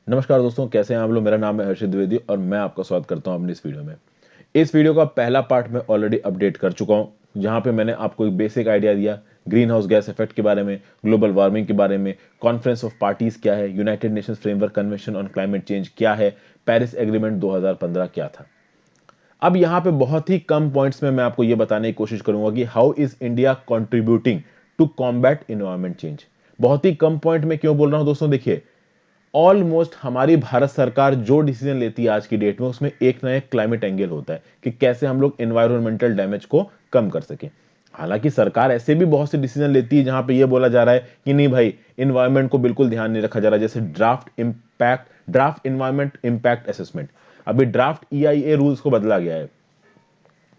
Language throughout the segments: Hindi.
नमस्कार दोस्तों, कैसे हैं आप लोग। मेरा नाम है हर्षित द्विवेदी और मैं आपका स्वागत करता हूं अपनी इस वीडियो में। इस वीडियो का पहला पार्ट मैं ऑलरेडी अपडेट कर चुका हूं, जहां पे मैंने आपको एक बेसिक आइडिया दिया ग्रीन हाउस गैस इफेक्ट के बारे में, ग्लोबल वार्मिंग के बारे में, कॉन्फ्रेंस ऑफ पार्टीज क्या है, United Nations framework convention on climate change क्या है, पेरिस एग्रीमेंट 2015 क्या था। अब यहाँ पे बहुत ही कम पॉइंट्स में मैं आपको ये बताने की कोशिश करूंगा कि how is India contributing to combat environment change. बहुत ही कम पॉइंट में क्यों बोल रहा हूं दोस्तों, देखिए ऑलमोस्ट हमारी भारत सरकार जो डिसीजन लेती है आज की डेट में, उसमें एक ना एक क्लाइमेट एंगल होता है कि कैसे हम लोग एनवायरमेंटल डैमेज को कम कर सकें। हालांकि सरकार ऐसे भी बहुत से डिसीजन लेती है जहां पे ये बोला जा रहा है कि नहीं भाई, इन्वायरमेंट को बिल्कुल ध्यान नहीं रखा जा रहा, जैसे ड्राफ्ट इन्वायरमेंट इंपैक्ट असेसमेंट। अभी ड्राफ्ट ईआईए रूल्स को बदला गया है,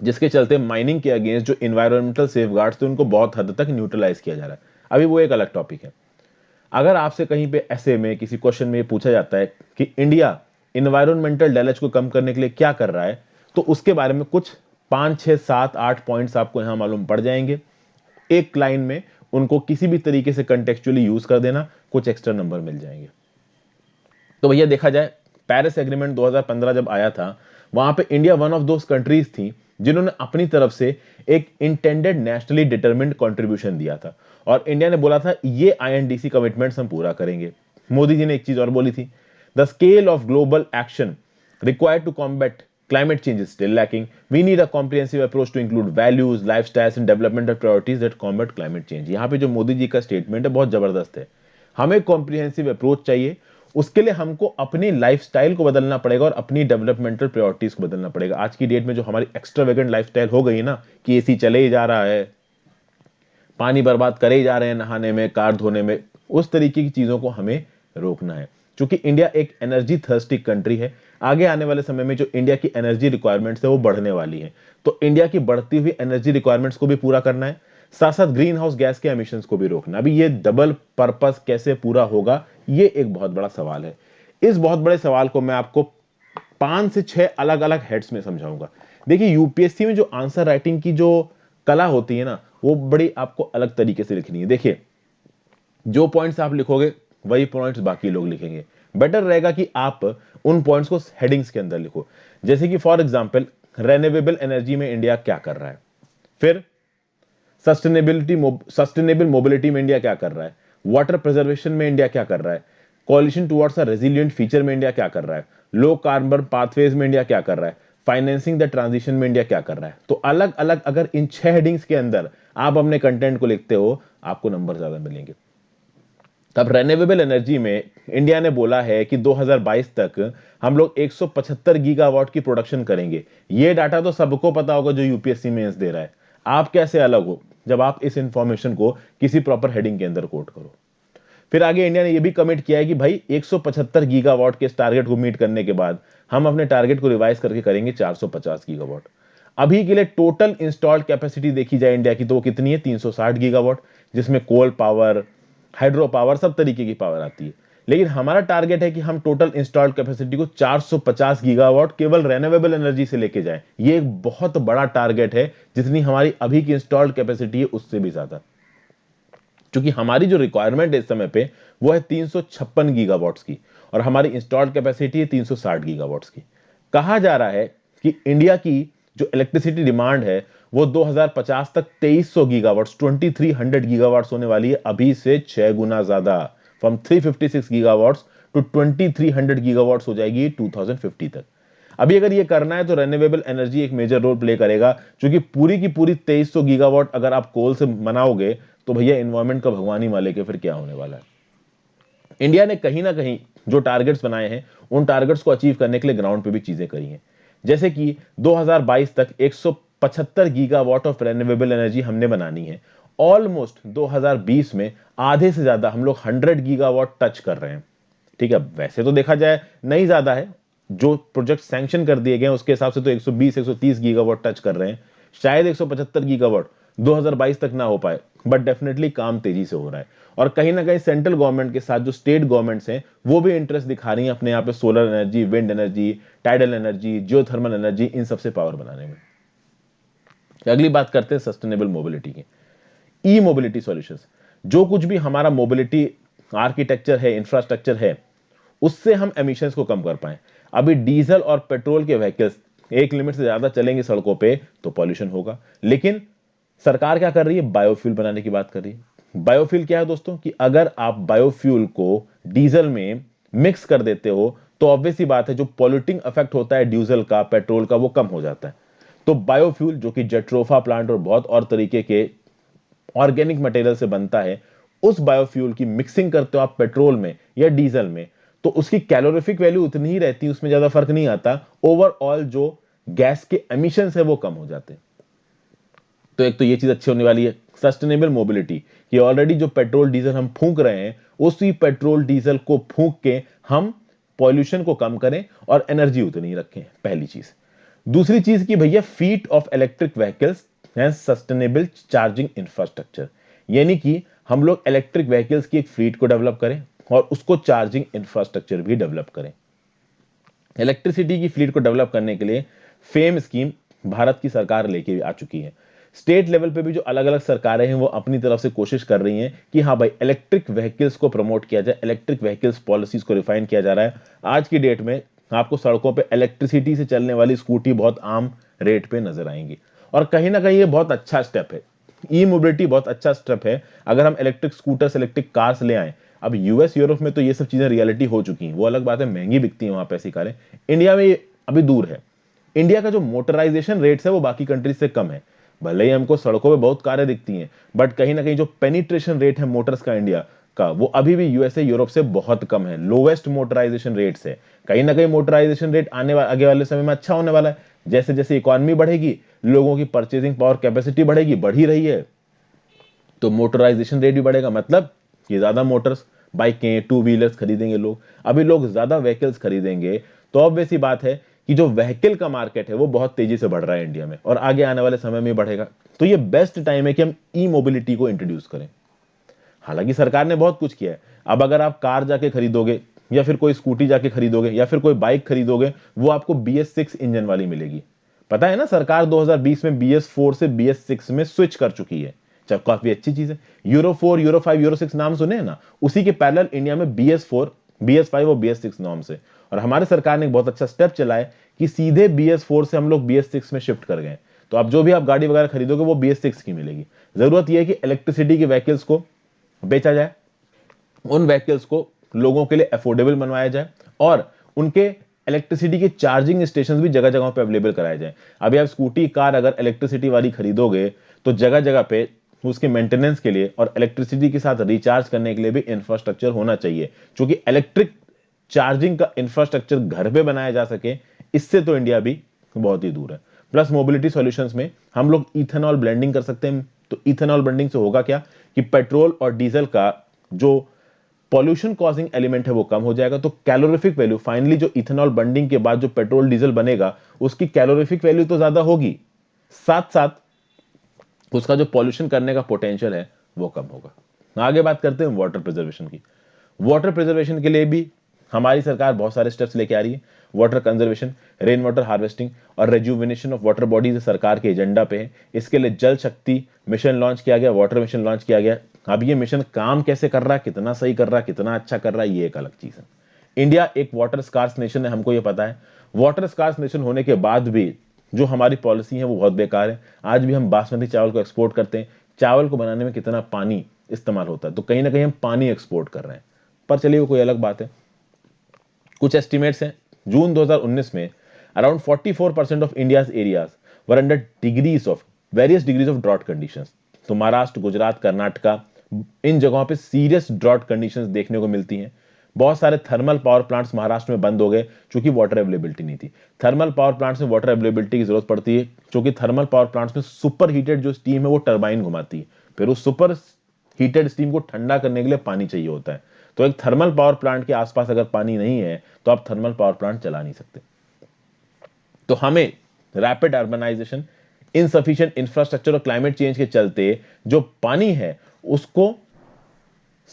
जिसके चलते माइनिंग के अगेंस्ट जो इन्वायरमेंटल सेफगार्ड्स थे उनको बहुत हद तक न्यूट्रलाइज किया जा रहा है। अभी वो एक अलग टॉपिक है। अगर आपसे कहीं पे ऐसे में किसी क्वेश्चन में ये पूछा जाता है कि इंडिया इन्वायरमेंटल डैमेज को कम करने के लिए क्या कर रहा है, तो उसके बारे में कुछ 5 6 7 8 पॉइंट्स आपको यहां मालूम पड़ जाएंगे। एक लाइन में उनको किसी भी तरीके से कंटेक्चुअली यूज कर देना, कुछ एक्स्ट्रा नंबर मिल जाएंगे। तो भैया देखा जाए, पेरिस एग्रीमेंट 2015 जब आया था, वहां पे India one of those countries थी जिन्होंने अपनी तरफ से एक इंटेंडेड नेशनली डिटरमिन्ड कंट्रीब्यूशन दिया था, और इंडिया ने बोला था ये आईएनडीसी कमिटमेंट्स हम पूरा करेंगे। मोदी जी ने एक चीज और बोली थी, the scale of global action required to combat climate change is still lacking. We need a comprehensive approach to include values, lifestyles and developmental priorities that combat climate change. यहाँ पे जो मोदी जी का स्टेटमेंट है बहुत जबरदस्त है। हमें कॉम्प्रिहेंसिव अप्रोच चाहिए, उसके लिए हमको अपनी लाइफस्टाइल को बदलना पड़ेगा और अपनी डेवलपमेंटल प्रायोरिटीज को बदलना पड़ेगा। आज की डेट में जो हमारी एक्स्ट्रावेगेंट लाइफस्टाइल हो गई है ना, कि एसी चले ही जा रहा है, पानी बर्बाद करे ही जा रहे हैं नहाने में, कार धोने में, उस तरीके की चीजों को हमें रोकना है। क्योंकि इंडिया एक एनर्जी थर्स्टी कंट्री है, आगे आने वाले समय में जो इंडिया की एनर्जी रिक्वायरमेंट्स है वो बढ़ने वाली है। तो इंडिया की बढ़ती हुई एनर्जी रिक्वायरमेंट्स को भी पूरा करना है, साथ साथ ग्रीन हाउस गैस के एमिशंस को भी रोकना। अभी ये डबल पर्पस कैसे पूरा होगा, ये एक बहुत बड़ा सवाल है। इस बहुत बड़े सवाल को मैं आपको 5 से 6 अलग अलग हेड्स में समझाऊंगा। देखिए, यूपीएससी में जो आंसर राइटिंग की जो कला होती है ना, वो बड़ी आपको अलग तरीके से लिखनी है। देखिए, जो पॉइंट्स आप लिखोगे वही पॉइंट्स बाकी लोग लिखेंगे। बेटर रहेगा कि आप उन पॉइंट्स को हेडिंग्स के अंदर लिखो। जैसे कि फॉर एग्जांपल, रेन्यूएबल एनर्जी में इंडिया क्या कर रहा है, फिर सस्टेनेबल मोबिलिटी में इंडिया क्या कर रहा है, वाटर प्रिजर्वेशन में इंडिया क्या कर रहा है, coalition towards a resilient future में इंडिया क्या कर रहा है, लो कार्बन पाथवेज में इंडिया क्या कर रहा है, फाइनेंसिंग द ट्रांजिशन में इंडिया क्या कर रहा है। तो अलग अलग अगर इन 6 हेडिंग्स के अंदर आप अपने कंटेंट को लिखते हो, आपको नंबर ज्यादा मिलेंगे। तब रेन्यूएबल एनर्जी में इंडिया ने बोला है कि 2022 तक हम लोग 175 गीगावाट की प्रोडक्शन करेंगे। ये डाटा तो सबको पता होगा जो यूपीएससी मेंस दे रहा है। आप कैसे अलग हो जब आप इस इंफॉर्मेशन को किसी प्रॉपर हेडिंग के अंदर कोट करो। फिर आगे इंडिया ने यह भी कमिट किया है कि भाई 175 गीगावाट के इस टारगेट को मीट करने के बाद हम अपने टारगेट को रिवाइज करके करेंगे 450 गीगावाट। अभी के लिए टोटल इंस्टॉल्ड कैपेसिटी देखी जाए इंडिया की, तो वो कितनी है, 360 गीगावाट, जिसमें कोल पावर, हाइड्रो पावर, सब तरीके की पावर आती है। लेकिन हमारा टारगेट है कि हम टोटल इंस्टॉल्ड कैपेसिटी को 450 गीगावाट केवल रेन्यूएबल एनर्जी से लेके जाएं। ये एक बहुत बड़ा टारगेट है, जितनी हमारी अभी की इंस्टॉल्ड कैपेसिटी है उससे भी ज्यादा। क्योंकि हमारी जो रिक्वायरमेंट है इस समय पे वो है 356 गीगावाट्स की, और हमारी इंस्टॉल्ड कैपेसिटी है 360 गीगावाट्स की। कहा जा रहा है कि इंडिया की जो इलेक्ट्रिसिटी डिमांड है वो 2050 तक 2300 गीगावाट्स 2300 गीगावाट्स होने वाली है, अभी से 6 गुना ज्यादा। फ्रॉम 356 गीगावाट्स टू 2300 गीगावाट्स हो जाएगी 2050 तक। अभी अगर ये करना है तो रेन्यूएबल एनर्जी एक मेजर रोल प्ले करेगा, क्योंकि पूरी की पूरी 2300 गीगावाट अगर आप कोल से बनाओगे तो भैया एनवायरमेंट का भगवान ही मालिक है, फिर क्या होने वाला है। इंडिया ने कहीं ना कहीं जो टारगेट्स बनाए हैं उन टारगेट्स को अचीव करने के लिए ग्राउंड पे भी चीजें करी हैं। जैसे कि 2022 तक 175 गीगावाट ऑफ रेन्यूएबल एनर्जी हमने बनानी है। ऑलमोस्ट 2020 में आधे से ज्यादा हम लोग 100 गीगावाट टच कर रहे हैं। ठीक है, वैसे तो देखा जाए नहीं ज्यादा है, जो प्रोजेक्ट सैंक्शन कर दिए गए उसके हिसाब से तो 120 130 गीगावाट टच कर रहे हैं। शायद 175 गीगावाट 2022 तक ना हो पाए, बट डेफिनेटली काम तेजी से हो रहा है। और कहीं ना कहीं सेंट्रल गवर्नमेंट के साथ जो स्टेट गवर्नमेंट्स हैं वो भी इंटरेस्ट दिखा रही हैं अपने यहाँ पे solar energy, wind energy, tidal energy, geothermal energy, इन सबसे पावर बनाने में। अगली बात करते हैं सस्टेनेबल मोबिलिटी की, ई मोबिलिटी सॉल्यूशंस। जो कुछ भी हमारा मोबिलिटी आर्किटेक्चर है, इंफ्रास्ट्रक्चर है, उससे हम एमिशंस को कम कर पाए। अभी डीजल और पेट्रोल के व्हीकल्स एक लिमिट से ज्यादा चलेंगे सड़कों पे तो पॉल्यूशन होगा, लेकिन सरकार क्या कर रही है, बायोफ्यूल बनाने की बात कर रही है। बायोफ्यूल क्या है दोस्तों, कि अगर आप बायोफ्यूल को डीजल में मिक्स कर देते हो तो ऑब्वियस सी बात है जो पॉल्यूटिंग इफेक्ट होता है डीजल का, पेट्रोल का, वो कम हो जाता है। तो बायोफ्यूल जो कि जेट्रोफा प्लांट और बहुत और तरीके के ऑर्गेनिक मटेरियल से बनता है, उस बायोफ्यूल की मिक्सिंग करते हो आप पेट्रोल में या डीजल में, तो उसकी कैलोरीफिक वैल्यू उतनी ही रहती है, उसमें ज्यादा फर्क नहीं आता। ओवरऑल जो गैस के एमिशंस है वो कम हो जाते हैं। तो एक तो ये चीज अच्छी होने वाली है। सस्टेनेबल मोबिलिटी, कि ऑलरेडी जो पेट्रोल डीजल हम फूंक रहे हैं, उसी पेट्रोल डीजल को फूंक के हम पॉल्यूशन को कम करें और एनर्जी उतनी ही रखें, पहली चीज। दूसरी चीज कि भैया feet of electric vehicles and sustainable charging infrastructure, यानी कि हम लोग इलेक्ट्रिक व्हीकल्स की एक फ्लीट को डेवलप करें और उसको चार्जिंग इंफ्रास्ट्रक्चर भी डेवलप करें। इलेक्ट्रिसिटी की फ्लीट को डेवलप करने के लिए फेम स्कीम भारत की सरकार लेके आ चुकी है। स्टेट लेवल पे भी जो अलग अलग सरकारें हैं वो अपनी तरफ से कोशिश कर रही हैं कि हाँ भाई इलेक्ट्रिक व्हीकल्स को प्रमोट किया जाए, इलेक्ट्रिक व्हीकल्स पॉलिसीज को रिफाइन किया जा रहा है। आज की डेट में आपको सड़कों पे इलेक्ट्रिसिटी से चलने वाली स्कूटी बहुत आम रेट पे नजर आएंगी, और कहीं ना कहीं ये बहुत अच्छा स्टेप है। ई मोबिलिटी बहुत अच्छा स्टेप है। अगर हम इलेक्ट्रिक स्कूटर्स, इलेक्ट्रिक कार्स ले आए, अब यूएस यूरोप में तो ये सब चीजें रियलिटी हो चुकी हैं, वो अलग बात है, महंगी बिकती है वहां पे ऐसी कारें। इंडिया में ये अभी दूर है। इंडिया का जो मोटराइजेशन रेट्स है वो बाकी कंट्रीज से कम है। भले ही हमको सड़कों पे बहुत कारें दिखती हैं, बट कहीं ना कहीं जो पेनिट्रेशन रेट है मोटर्स का इंडिया का, वो अभी भी यूएसए यूरोप से बहुत कम है। लोवेस्ट मोटराइजेशन रेट्स है। कहीं ना कहीं मोटराइजेशन रेट आगे वाले समय में अच्छा होने वाला है। जैसे जैसे इकोनॉमी बढ़ेगी, लोगों की परचेजिंग पावर कैपेसिटी बढ़ेगी, बढ़ ही रही है, तो मोटराइजेशन रेट भी बढ़ेगा। मतलब कि ज्यादा मोटर्स, बाइकें, टू व्हीलर्स खरीदेंगे लोग। अभी लोग ज्यादा व्हीकल्स खरीदेंगे, तो ऑब्वियस सी बात है कि जो व्हीकल का मार्केट है वो बहुत तेजी से बढ़ रहा है इंडिया में, और आगे आने वाले समय में बढ़ेगा। तो ये बेस्ट टाइम है कि हम ई मोबिलिटी को इंट्रोड्यूस करें। हालांकि सरकार ने बहुत कुछ किया है। अब अगर आप कार जाके खरीदोगे, या फिर कोई स्कूटी जाके खरीदोगे, या फिर कोई बाइक खरीदोगे, वो आपको BS6 इंजन वाली मिलेगी। पता है ना, सरकार 2020 में BS4 से BS6 में स्विच कर चुकी है। चल, काफी अच्छी चीज है। यूरो 4, यूरो 5, यूरो 6 नाम सुने हैं ना, उसी के पैरेलल इंडिया में BS4, BS5 और BS6 नॉर्म्स है। और हमारे सरकार ने एक बहुत अच्छा स्टेप चला है कि सीधे BS4 से हम लोग BS6 में शिफ्ट कर गए। तो अब जो भी आप गाड़ी वगैरह खरीदोगे वो BS6 की मिलेगी। जरूरत यह है कि इलेक्ट्रिसिटी के व्हीकल्स को बेचा जाए, उन व्हीकल्स को लोगों के लिए अफोर्डेबल बनवाया जाए, और उनके इलेक्ट्रिसिटी के चार्जिंग स्टेशन भी जगह जगह पे अवेलेबल कराए जाए। अभी आप स्कूटी, कार अगर इलेक्ट्रिसिटी वाली खरीदोगे तो जगह जगह पे उसके मेंटेनेंस के लिए और इलेक्ट्रिसिटी के साथ रिचार्ज करने के लिए भी इंफ्रास्ट्रक्चर होना चाहिए। क्योंकि इलेक्ट्रिक चार्जिंग का इंफ्रास्ट्रक्चर घर पे बनाया जा सके, इससे तो इंडिया भी बहुत ही दूर है। प्लस मोबिलिटी सॉल्यूशंस में हम लोग इथेनॉल ब्लेंडिंग कर सकते हैं। तो इथेनॉल ब्लेंडिंग से होगा क्या, कि पेट्रोल और डीजल का जो पॉल्यूशन कॉजिंग एलिमेंट है वो कम हो जाएगा। तो कैलोरीफिक वैल्यू, फाइनली जो इथेनॉल बंडिंग के बाद जो पेट्रोल डीजल बनेगा, उसकी कैलोरीफिक वैल्यू तो ज्यादा होगी, साथ साथ उसका जो पॉल्यूशन करने का पोटेंशियल है वो कम होगा। आगे बात करते हैं वाटर प्रिजर्वेशन की। वाटर प्रिजर्वेशन के लिए भी हमारी सरकार बहुत सारे स्टेप्स लेके आ रही है। Water conservation, rain water harvesting और रेजुविनेशन ऑफ वाटर बॉडीज सरकार के एजेंडा पे है। इसके लिए जल शक्ति मिशन लॉन्च किया गया, वाटर मिशन लॉन्च किया गया। अब ये मिशन काम कैसे कर रहा है, कितना सही कर रहा है, कितना अच्छा कर रहा है, ये एक अलग चीज है। इंडिया एक वाटर स्कार्स नेशन है, हमको ये पता है। वाटर स्कार्स नेशन होने के बाद भी जो हमारी पॉलिसी है वो बहुत बेकार है। आज भी हम बासमती चावल को एक्सपोर्ट करते हैं। चावल को बनाने में कितना पानी इस्तेमाल होता है, तो कहीं ना कहीं हम पानी एक्सपोर्ट कर रहे हैं। पर चलिए वो कोई अलग बात है। कुछ एस्टिमेट्स हैं, जून 2019 में around 44% of India's areas were under degrees of various degrees of drought conditions. तो महाराष्ट्र, गुजरात, कर्नाटका, इन जगहों पे सीरियस ड्रॉट कंडीशंस देखने को मिलती हैं। बहुत सारे थर्मल पावर प्लांट्स महाराष्ट्र में बंद हो गए क्योंकि वाटर अवेलेबिलिटी नहीं थी। थर्मल पावर प्लांट्स में वाटर अवेलेबिलिटी की जरूरत पड़ती है, क्योंकि थर्मल पावर प्लांट्स में सुपर हीटेड जो स्टीम है वो टरबाइन घुमाती है, फिर उस सुपर हीटेड स्टीम को ठंडा करने के लिए पानी चाहिए होता है। तो एक थर्मल पावर प्लांट के आसपास अगर पानी नहीं है तो आप थर्मल पावर प्लांट चला नहीं सकते। तो हमें रैपिड अर्बनाइजेशन, इनसफिशिएंट इंफ्रास्ट्रक्चर और क्लाइमेट चेंज के चलते जो पानी है उसको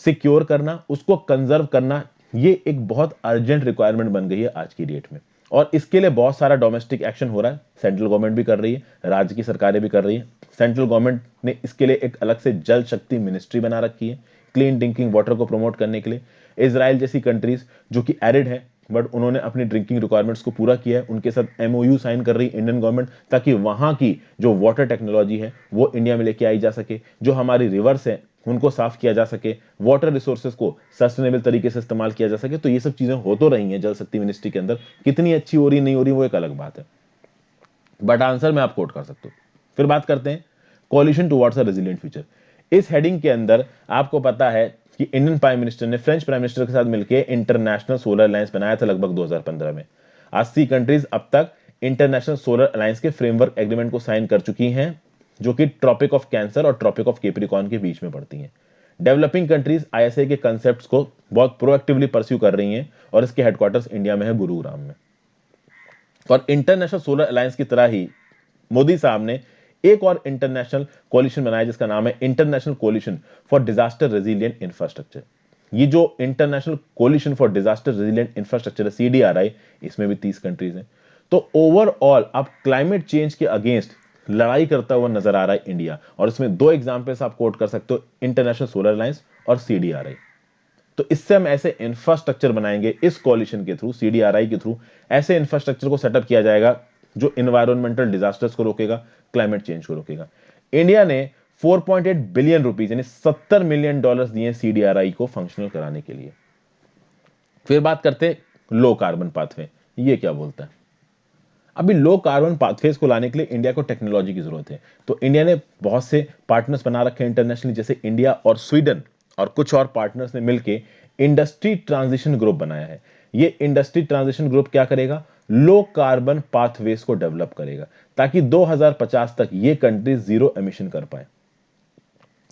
सिक्योर करना, उसको कंजर्व करना, ये एक बहुत अर्जेंट रिक्वायरमेंट बन गई है आज की डेट में। और इसके लिए बहुत सारा डोमेस्टिक एक्शन हो रहा है। सेंट्रल गवर्नमेंट भी कर रही है, राज्य की सरकारें भी कर रही है। सेंट्रल गवर्नमेंट ने इसके लिए एक अलग से जल शक्ति मिनिस्ट्री बना रखी है, क्लीन ड्रिंकिंग वाटर को प्रमोट करने के लिए। इजराइल जैसी कंट्रीज जो कि एरिड है बट उन्होंने अपनी ड्रिंकिंग रिक्वायरमेंट्स को पूरा किया है, उनके साथ एमओयू साइन कर रही है इंडियन गवर्नमेंट, ताकि वहां की जो वाटर टेक्नोलॉजी है वो इंडिया में लेके आई जा सके, जो हमारी रिवर्स है उनको साफ किया जा सके, वाटर रिसोर्सेज को सस्टेनेबल तरीके से इस्तेमाल किया जा सके। तो ये सब चीजें हो तो रही हैं जल शक्ति मिनिस्ट्री के अंदर, कितनी अच्छी हो रही नहीं हो रही वो एक अलग बात है, बट आंसर मैं आप कोट कर सकता हूं। फिर बात करते हैं coalition towards a resilient future. इस हेडिंग के अंदर आपको पता है कि इंडियन प्राइम मिनिस्टर ने फ्रेंच प्राइम मिनिस्टर के साथ मिलकर इंटरनेशनल सोलर अलायंस बनाया था लगभग 2015 में। 80 कंट्रीज अब तक इंटरनेशनल सोलर अलायंस के फ्रेमवर्क एग्रीमेंट को साइन कर चुकी हैं, जो कि ट्रॉपिक ऑफ कैंसर और ट्रॉपिक ऑफ कैप्रिकॉर्न के बीच में पड़ती हैं। डेवलपिंग कंट्रीज आईएसए के कंसेप्ट्स को बहुत प्रोएक्टिवली परस्यू कर रही हैं और इसके हेडक्वार्टर्स इंडिया में है, गुरुग्राम में। और इंटरनेशनल सोलर अलायंस की तरह ही मोदी साहब ने एक और इंटरनेशनल कोलिशन बनाया जिसका नाम है international coalition for disaster resilient infrastructure. ये जो international coalition for disaster resilient infrastructure है, सीडीआरआई, इसमें भी 30 कंट्रीज हैं। तो ओवरऑल अब क्लाइमेट चेंज के अगेंस्ट लड़ाई करता हुआ नजर आ रहा है इंडिया, और इसमें दो एग्जांपल्स आप कोट कर सकते हो, इंटरनेशनल सोलर अलायंस और सीडीआरआई। तो इससे हम ऐसे इंफ्रास्ट्रक्चर बनाएंगे, इस कोलिशन के थ्रू, सीडीआरआई के थ्रू ऐसे इंफ्रास्ट्रक्चर को सेटअप किया जाएगा जो इन्वायरमेंटल डिजास्टर्स को रोकेगा, क्लाइमेट चेंज को रोकेगा। इंडिया ने 4.8 बिलियन रुपीज यानी $70 मिलियन दिए सीडीआरआई को फंक्शनल कराने के लिए। फिर बात करते हैं लो कार्बन पाथवे, ये क्या बोलता है। अभी लो कार्बन पाथवेज को लाने के लिए इंडिया को टेक्नोलॉजी की जरूरत है। तो इंडिया ने बहुत से पार्टनर्स बना रखे हैं इंटरनेशनली, जैसे इंडिया और स्वीडन और कुछ और पार्टनर्स ने मिलकर इंडस्ट्री ट्रांजिशन ग्रुप बनाया है। ये इंडस्ट्री ट्रांजिशन ग्रुप क्या करेगा, लो कार्बन पाथवेज को डेवलप करेगा ताकि 2050 तक ये कंट्री जीरो एमिशन कर पाए।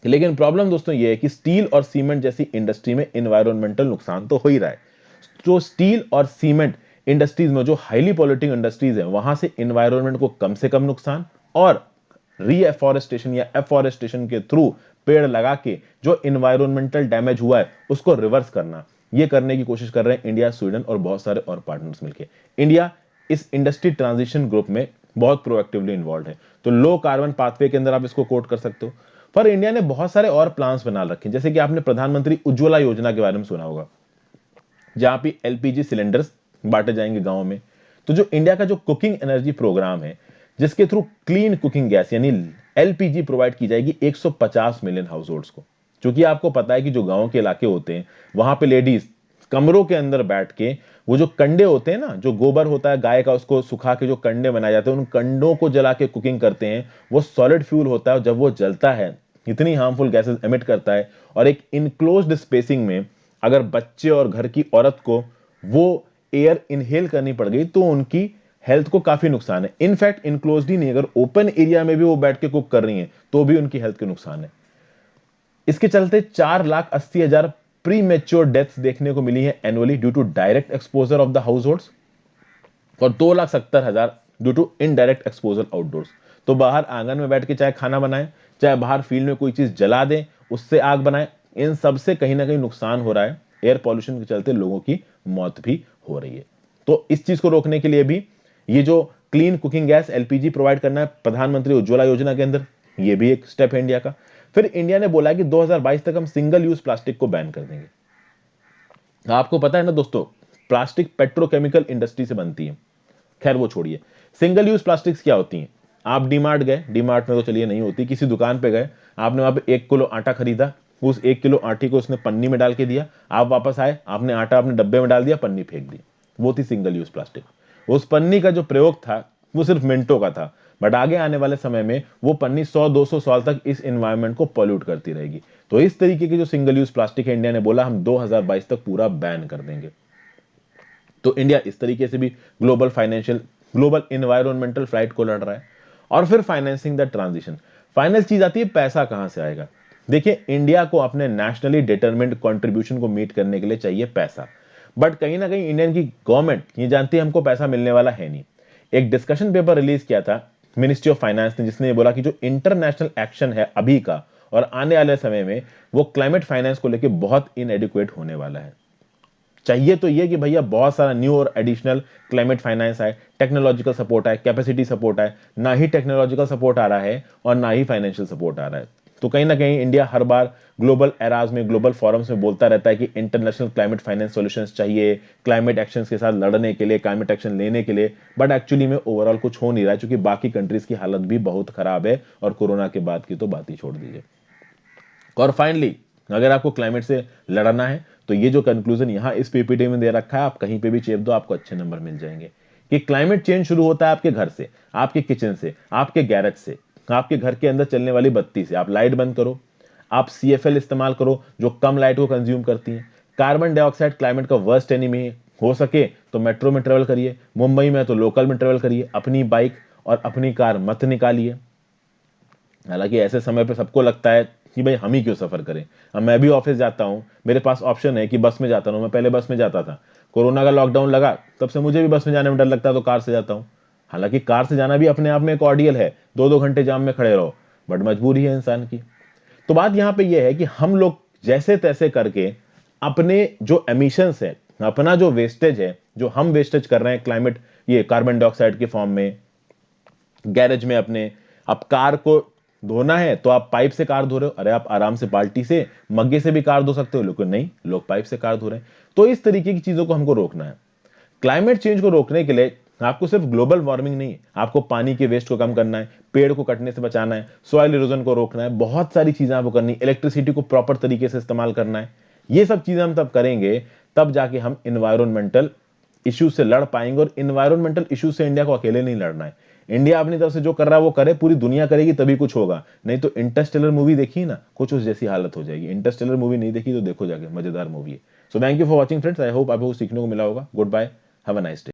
लेकिन प्रॉब्लम दोस्तों ये है कि स्टील और सीमेंट जैसी इंडस्ट्री में इन्वायरमेंटल नुकसान तो हो ही रहा है। जो स्टील और सीमेंट इंडस्ट्रीज में, जो हाईली पॉल्यूटिंग इंडस्ट्रीज है, वहां से इन्वायरमेंट को कम से कम नुकसान और रीएफॉरेस्टेशन या एफॉरेस्टेशन के थ्रू पेड़ लगा के जो इन्वायरमेंटल डैमेज हुआ है उसको रिवर्स करना, ये करने की कोशिश कर रहे हैं इंडिया, स्वीडन और बहुत सारे और पार्टनर्स मिलकर। इंडिया इस इंडस्ट्री ट्रांजिशन ग्रुप में बहुत प्रोएक्टिवली इन्वॉल्व है। तो लो कार्बन पाथवे के अंदर आप इसको कोट कर सकते हो। पर इंडिया ने बहुत सारे और प्लान्स बना रखे हैं, जैसे कि आपने प्रधानमंत्री उज्ज्वला योजना के बारे में सुना होगा, जहां पे एलपीजी सिलेंडर्स बांटे जाएंगे गांव में। तो जो इंडिया का जो कुकिंग एनर्जी प्रोग्राम है, जिसके थ्रू क्लीन कुकिंग गैस यानी एलपीजी प्रोवाइड की जाएगी 150 मिलियन हाउस होल्ड्स को। क्योंकि आपको पता है कि जो गांव के इलाके होते हैं वहां पे लेडीज कमरों के अंदर बैठ के वो जो कंडे होते हैं ना, जो गोबर होता है गाय का, उसको सुखा के जो कंडे बनाए जाते हैं, उन कंडों को जला के कुकिंग करते हैं। वो सॉलिड फ्यूल होता है और जब वो जलता है इतनी हार्मफुल गैसेस एमिट करता है, और एक इनक्लोज्ड स्पेसिंग में अगर बच्चे और घर की औरत को वो एयर इनहेल करनी पड़ गई तो उनकी हेल्थ को काफी नुकसान है। इनफैक्ट इनक्लोज्ड ही नहीं, अगर ओपन एरिया में भी वो बैठ के कुक कर रही हैं तो भी उनकी हेल्थ के नुकसान है। इसके चलते 4,80,000 प्री मेच्योर डेथ्स देखने को मिली है annually due to direct exposure of the households, और 2,70,000 due to indirect exposure outdoors. तो बाहर आंगन में बैठ के चाहे खाना बनाएं, चाहे बाहर फील्ड में कोई चीज जला दें उससे आग बनाएं, इन सब से कहीं ना कहीं नुकसान हो रहा है। एयर पॉल्यूशन के चलते लोगों की मौत भी हो रही है। तो इस चीज को रोकने के लिए भी ये जो clean cooking gas LPG provide करना है प्रधानमंत्री उज्ज्वला योजना के अंदर, ये भी एक स्टेप है इंडिया का। फिर इंडिया ने बोला है कि 2022 तक हम सिंगल यूज प्लास्टिक को बैन कर देंगे। आपको पता है ना दोस्तों, प्लास्टिक पेट्रोकेमिकल इंडस्ट्री से बनती है। खैर वो छोड़िए, सिंगल यूज प्लास्टिक्स क्या होती हैं। आप डीमार्ट गए, डीमार्ट में तो चलिए नहीं होती, किसी दुकान पे गए, आपने वहां पे 1 किलो आटा खरीदा, उस 1 किलो आटे को उसने पन्नी में डाल के दिया, आप वापस आए, आपने आटा अपने डब्बे में डाल दिया, पन्नी फेंक दी, वो थी सिंगल यूज प्लास्टिक। उस पन्नी का जो प्रयोग था वो सिर्फ मिनटों का था, बट आगे आने वाले समय में वो पन्नी 100-200 साल तक इस एनवायरनमेंट को पॉल्यूट करती रहेगी। तो इस तरीके की जो सिंगल यूज प्लास्टिक है, इंडिया ने बोला हम 2022 तक पूरा बैन कर देंगे। तो इंडिया इस तरीके से भी ग्लोबल एनवायरमेंटल फ्लाइट को लड़ रहा है। और फिर फाइनेंसिंग द ट्रांजिशन, फाइनल चीज आती है पैसा कहां से आएगा। देखिए, इंडिया को अपने नेशनली डिटरमिन्ड कंट्रीब्यूशन को मीट करने के लिए चाहिए पैसा, बट कहीं ना कहीं इंडियन की गवर्नमेंट ये जानती है हमको पैसा मिलने वाला है नहीं। एक डिस्कशन पेपर रिलीज किया था मिनिस्ट्री ऑफ फाइनेंस ने, जिसने ये बोला कि जो इंटरनेशनल एक्शन है अभी का और आने वाले समय में, वो क्लाइमेट फाइनेंस को लेकर बहुत इनएडिक्वेट होने वाला है। चाहिए तो ये कि भैया बहुत सारा न्यू और एडिशनल क्लाइमेट फाइनेंस आए, टेक्नोलॉजिकल सपोर्ट आए, कैपेसिटी सपोर्ट आए। ना ही टेक्नोलॉजिकल सपोर्ट आ रहा है और ना ही फाइनेंशियल सपोर्ट आ रहा है। तो कहीं ना कहीं इंडिया हर बार ग्लोबल एराज में, ग्लोबल फॉरम्स में बोलता रहता है कि इंटरनेशनल क्लाइमेट फाइनेंस सॉल्यूशंस चाहिए क्लाइमेट एक्शंस के साथ लड़ने के लिए, क्लाइमेट एक्शन लेने के लिए, बट एक्चुअली में ओवरऑल कुछ हो नहीं रहा है, क्योंकि बाकी कंट्रीज की हालत भी बहुत खराब है और कोरोना के बाद की तो बात ही छोड़ दीजिए। और फाइनली, अगर आपको क्लाइमेट से लड़ना है तो ये जो कंक्लूजन यहाँ इस पीपीटी में दे रखा है, आप कहीं पे भी चेप दो, आपको अच्छे नंबर मिल जाएंगे कि क्लाइमेट चेंज शुरू होता है आपके घर से, आपके किचन से, आपके गैरेज से, आपके घर के अंदर चलने वाली बत्ती से। आप लाइट बंद करो, आप सीएफएल इस्तेमाल करो जो कम लाइट को कंज्यूम करती है। कार्बन डाइऑक्साइड क्लाइमेट का वर्स्ट एनिमी है, हो सके तो मेट्रो में ट्रेवल करिए, मुंबई में तो लोकल में ट्रेवल करिए, अपनी बाइक और अपनी कार मत निकालिए। हालांकि ऐसे समय पे सबको लगता है कि भाई हम ही क्यों सफर करें। अब मैं भी ऑफिस जाता हूं, मेरे पास ऑप्शन है कि बस में जाता हूं, मैं पहले बस में जाता था, कोरोना का लॉकडाउन लगा तब से मुझे भी बस में जाने में डर लगता है, तो कार से जाता हूं। हालांकि कार से जाना भी अपने आप में एक ऑर्डियल है, 2-2 घंटे जाम में खड़े रहो, बट मजबूरी है इंसान की। तो बात यहां पे यह है कि हम लोग जैसे तैसे करके अपने जो एमिशंस है, अपना जो वेस्टेज है, जो हम वेस्टेज कर रहे हैं क्लाइमेट, ये कार्बन डाइऑक्साइड के फॉर्म में, गैरेज में अपने, आप कार को धोना है तो आप पाइप से कार धो रहे हो, अरे आप आराम से बाल्टी से, मग्गे से भी कार धो सकते हो, लेकिन नहीं, लोग पाइप से कार धो रहे हैं। तो इस तरीके की चीजों को हमको रोकना है। क्लाइमेट चेंज को रोकने के लिए आपको सिर्फ ग्लोबल वार्मिंग नहीं, आपको पानी के वेस्ट को कम करना है, पेड़ को कटने से बचाना है, सॉइल इरोजन को रोकना है, बहुत सारी चीजें आपको करनी, इलेक्ट्रिसिटी को प्रॉपर तरीके से इस्तेमाल करना है। ये सब चीजें हम तब करेंगे, तब जाके हम इन्वायरमेंटल इश्यू से लड़ पाएंगे। और इन्वायरमेंटल इश्यू से इंडिया को अकेले नहीं लड़ना है, इंडिया अपनी तरफ से जो कर रहा है वो करे, पूरी दुनिया करेगी तभी कुछ होगा। नहीं तो इंटरस्टेलर मूवी देखी ना, कुछ उस जैसी हालत हो जाएगी। इंटरस्टेलर मूवी नहीं देखी तो देखो जाके, मजेदार मूवी है। So thank you for watching friends, I hope आपको सीखने को मिला होगा। Goodbye, have a nice day.